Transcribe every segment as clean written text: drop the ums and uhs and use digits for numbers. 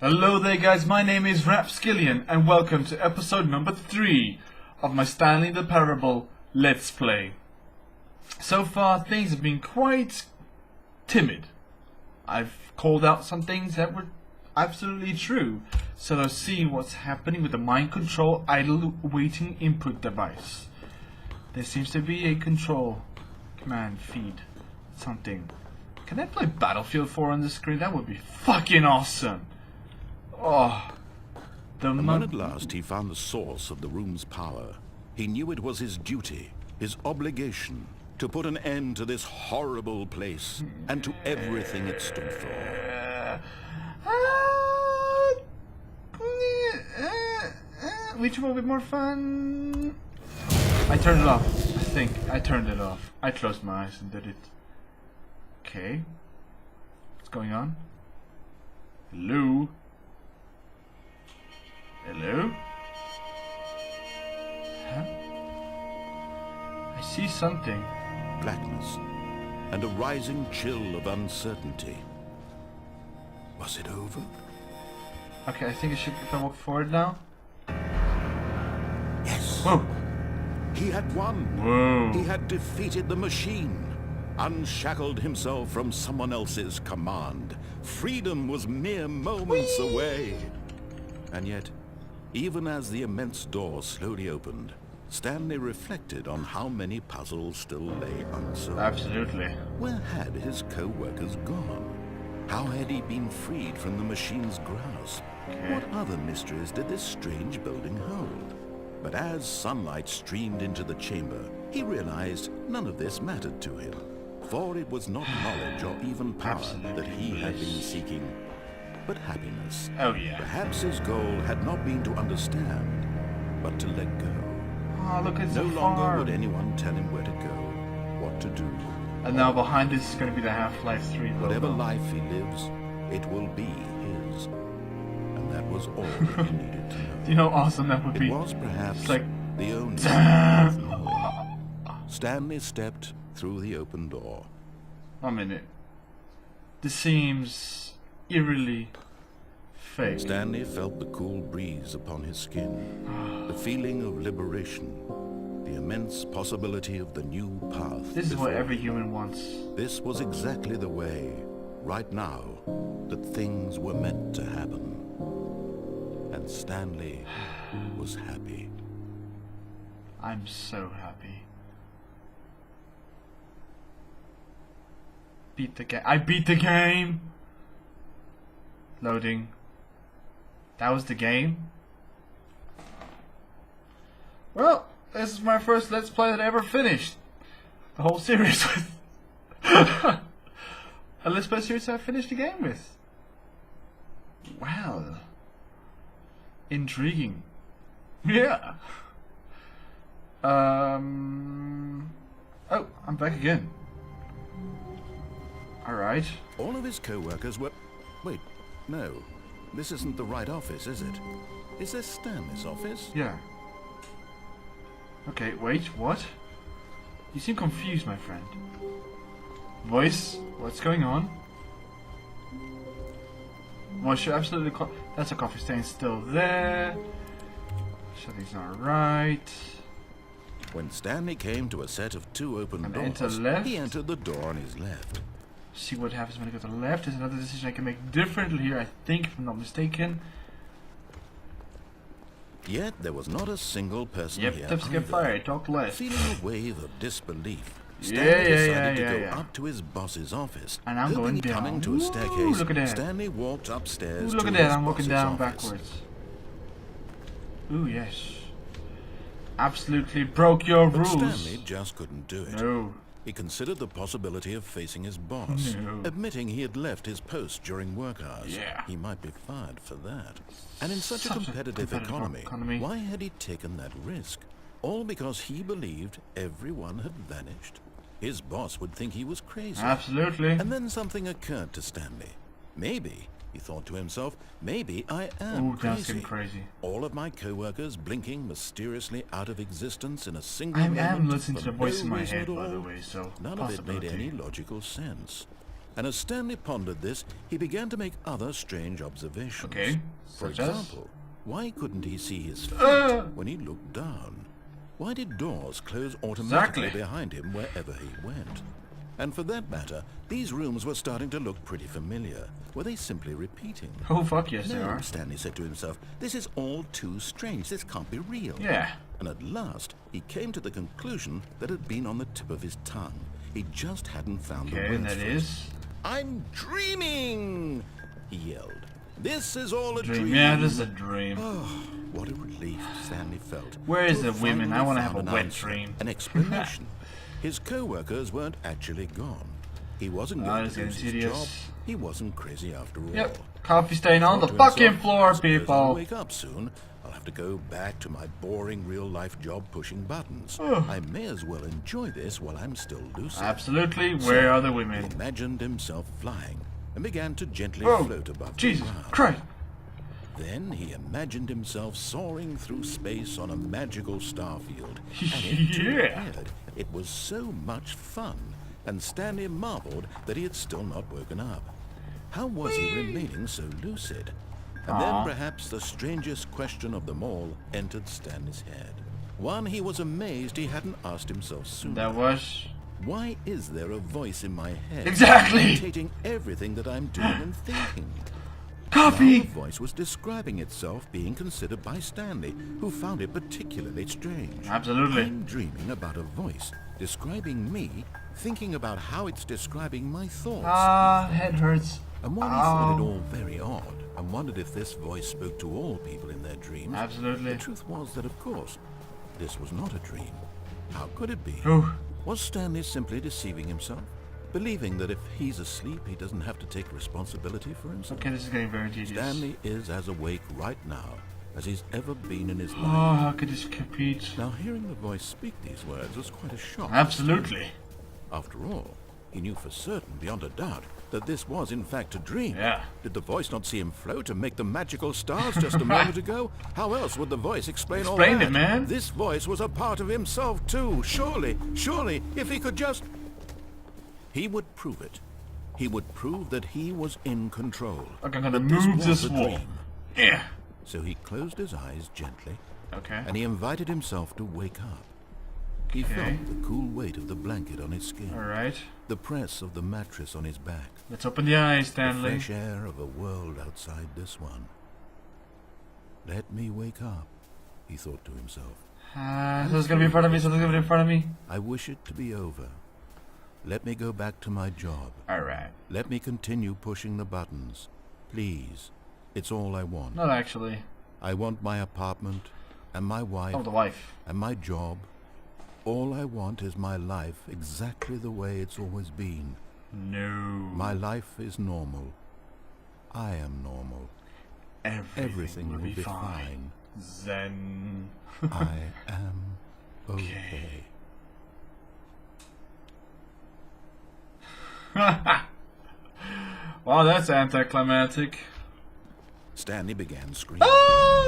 Hello there guys, my name is Rapskilian and welcome to episode number 3 of my Stanley the Parable Let's Play. So far things have been quite timid. I've called out some things that were absolutely true, so let's see what's happening with the mind control idle waiting input device. There seems to be a control command feed something. Can I play Battlefield 4 on the screen? That would be fucking awesome. Oh, and when at last he found the source of the room's power, he knew it was his duty, his obligation, to put an end to this horrible place and to everything it stood for. Which will be more fun? I turned it off. I think I turned it off. I closed my eyes and did it. Okay. What's going on? Hello? Hello? Huh? I see something. Blackness and a rising chill of uncertainty. Was it over? Okay, I think I should, if I walk forward now. Yes. Whoa. He had won. Whoa. He had defeated the machine, unshackled himself from someone else's command. Freedom was mere moments away. And yet, even as the immense door slowly opened, Stanley reflected on how many puzzles still lay unsolved. Absolutely. Where had his co-workers gone? How had he been freed from the machine's grasp? Okay. What other mysteries did this strange building hold? But as sunlight streamed into the chamber, he realized none of this mattered to him. For it was not knowledge or even power that he had been seeking, but happiness. Oh yeah. Perhaps his goal had not been to understand, but to let go. Oh, look, it's No a longer farm. would anyone tell him where to go, what to do. And now behind this is going to be the Half-Life 3 logo. Whatever life he lives, it will be his. And that was all that he needed to know. Do you know how awesome that would It be? was perhaps It's like... the only path knowing. Stanley stepped through the open door. 1 minute. This seems eerily fake. Stanley felt the cool breeze upon his skin, the feeling of liberation, the immense possibility of the new path. This is what before every him. human wants. This was exactly the way, right now, that things were meant to happen. And Stanley was happy. I'm so happy. Beat the game. I beat the game! Loading. That was the game? Well, this is my first Let's Play that I ever finished. The whole series with. A Let's Play series I finished the game with. Wow. Intriguing. Yeah. Oh, I'm back again. Alright. All of his co-workers were... Wait, no. This isn't the right office, is it? Is this Stanley's office? Yeah. Okay, wait, what? You seem confused, my friend. Voice, what's going on? Voice, you're absolutely that's a coffee stain still there. Something's not right. When Stanley came to a set of 2 open And enter doors, left. he entered the door on his left. See what happens when I go to the left. There's another decision I can make differently here, I think, if I'm not mistaken. Yet there was not a single person Yep, here tips get either. fired, talk left. Feeling a wave of disbelief, Yeah, Stanley yeah, decided yeah, to go yeah. up to his boss's office. And I'm going down. Coming to a Ooh, staircase, look at that. Stanley walked upstairs Ooh, look to at that, his I'm walking boss's down office. backwards. Ooh, yes. Absolutely broke your But rules. Stanley just couldn't do it. No. He considered the possibility of facing his boss, No. admitting he had left his post during work hours. Yeah. He might be fired for that. And in such a Such a competitive competitive economy. why had he taken that risk? All because he believed everyone had vanished? His boss would think he was crazy. Absolutely. And then something occurred to Stanley. Maybe, he thought to himself, maybe I am Ooh, that's crazy. getting crazy. All of my co-workers blinking mysteriously out of existence in a single I moment am listening to for the voice no in my reason head, at by the all. way, so None of it made possibility. any logical sense. And as Stanley pondered this, he began to make other strange observations. Okay, For such as? example, why couldn't he see his feet when he looked down? Why did doors close automatically behind him wherever he went? And for that matter, these rooms were starting to look pretty familiar. Were they simply repeating? Oh, fuck yes, they No, are. Stanley said to himself, this is all too strange. This can't be real. Yeah. And at last, he came to the conclusion that had been on the tip of his tongue. He just hadn't found the Okay, words and that for it. is? I'm dreaming! He yelled. This is all a dream. Yeah, this is a dream. Oh, what a relief Stanley felt. Where is to the have women? I finally want to have found a an wet answer, dream. An explanation. His co-workers weren't actually gone. He wasn't going this to is lose getting his job. tedious. He wasn't crazy after all. Yep. Coffee stain on the Thought to fucking himself, floor, "I suppose I'll people. wake up soon. I'll have to go back to my boring real-life job pushing buttons. Ugh. I may as well enjoy this while I'm still lucid." Absolutely. Where are the He women? imagined himself flying and began to gently Oh, float above Jesus the ground. Christ. Then he imagined himself soaring through space on a magical starfield. And it Yeah. appeared it was so much fun, and Stanley marveled that he had still not woken up. How was he remaining so lucid? And then perhaps the strangest question of them all entered Stanley's head. One he was amazed he hadn't asked himself sooner. That was... Why is there a voice in my head Exactly. dictating everything that I'm doing and thinking? Coffee! Now the voice was describing itself being considered by Stanley, who found it particularly strange. Absolutely. I'm dreaming about a voice describing me, thinking about how it's describing my thoughts. Head hurts. And while he thought it all very odd, and wondered if this voice spoke to all people in their dreams, Absolutely. the truth was that, of course, this was not a dream. How could it be? Ooh. Was Stanley simply deceiving himself? Believing that if he's asleep, he doesn't have to take responsibility for himself? Okay, this is getting very tedious. Stanley is as awake right now as he's ever been in his life. Oh, how could this compete? Now, hearing the voice speak these words was quite a shock. Absolutely. After all, he knew for certain, beyond a doubt, that this was in fact a dream. Yeah. Did the voice not see him float and make the magical stars just a moment ago? How else would the voice explain all that? Explain it, man. This voice was a part of himself too. Surely, if he could just... He would prove it. He would prove that he was in control. Okay, I'm gonna That this move was this a wall. dream. Yeah. So he closed his eyes gently, Okay. and he invited himself to wake up. He Okay. felt the cool weight of the blanket on his skin, Alright. the press of the mattress on his back, Let's open the eyes, the Stanley. fresh air of a world outside this one. Let me wake up, he thought to himself. Something's gonna be in front of me, something's gonna be in front of me. I wish it to be over. Let me go back to my job. Alright. Let me continue pushing the buttons. Please. It's all I want. Not actually. I want my apartment, and my wife, Oh, the wife. and my job. All I want is my life exactly the way it's always been. No. My life is normal. I am normal. Everything will be fine. Zen. I am okay. Wow, that's anticlimactic. Stanley began screaming.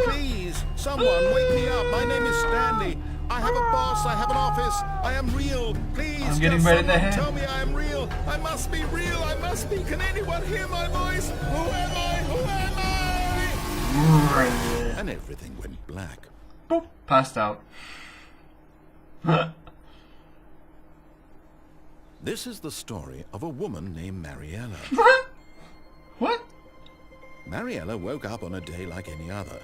Please, someone wake me up. My name is Stanley. I have a boss. I have an office. I am real. Please, I'm getting just right in the someone head. tell me I am real. I must be real. I must be. Can anyone hear my voice? Who am I? Who am I? And everything went black. Boop. Passed out. This is the story of a woman named Mariella. What? Mariella woke up on a day like any other.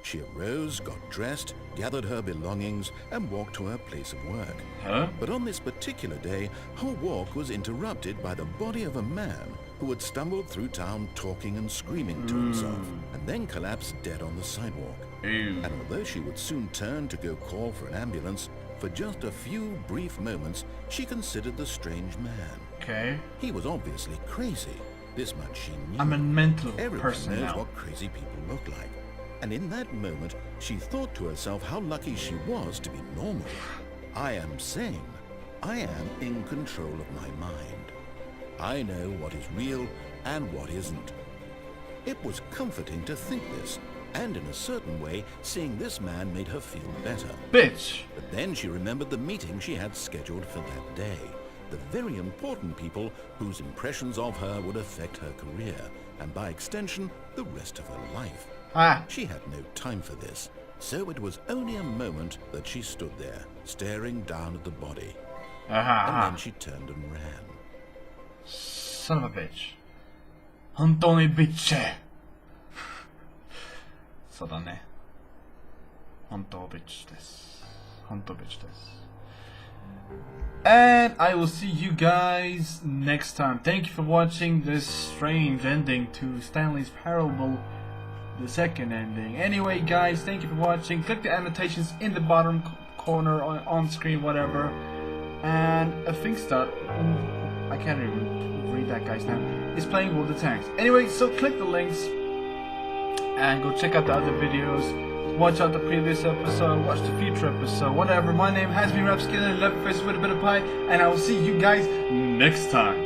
She arose, got dressed, gathered her belongings, and walked to her place of work. Huh? But on this particular day, her walk was interrupted by the body of a man who had stumbled through town talking and screaming to himself, and then collapsed dead on the sidewalk. Ew. And although she would soon turn to go call for an ambulance, for just a few brief moments, she considered the strange man. Okay. He was obviously crazy. This much she knew. I'm a mental Everyone person knows now. what crazy people look like. And in that moment, she thought to herself how lucky she was to be normal. I am sane. I am in control of my mind. I know what is real and what isn't. It was comforting to think this, and in a certain way, seeing this man made her feel better. Bitch. But then she remembered the meeting she had scheduled for that day. the very important people whose impressions of her would affect her career, and by extension, the rest of her life. She had no time for this, so it was only a moment that she stood there, staring down at the body. And then she turned and ran. Son of a bitch. 本当にビッチ。そうだね。本当ビッチです。本当ビッチです。And I will see you guys next time. Thank you for watching this strange ending to Stanley's Parable, the second ending. Anyway, guys, thank you for watching. Click the annotations in the bottom corner on screen, whatever. And I think that I can't even read that guy's name. Is playing World of Tanks. Anyway, so click the links and go check out the other videos. Watch out the previous episode, watch the future episode, whatever. My name has been Rapskilian, love your faces with a bit of pie, and I will see you guys next time.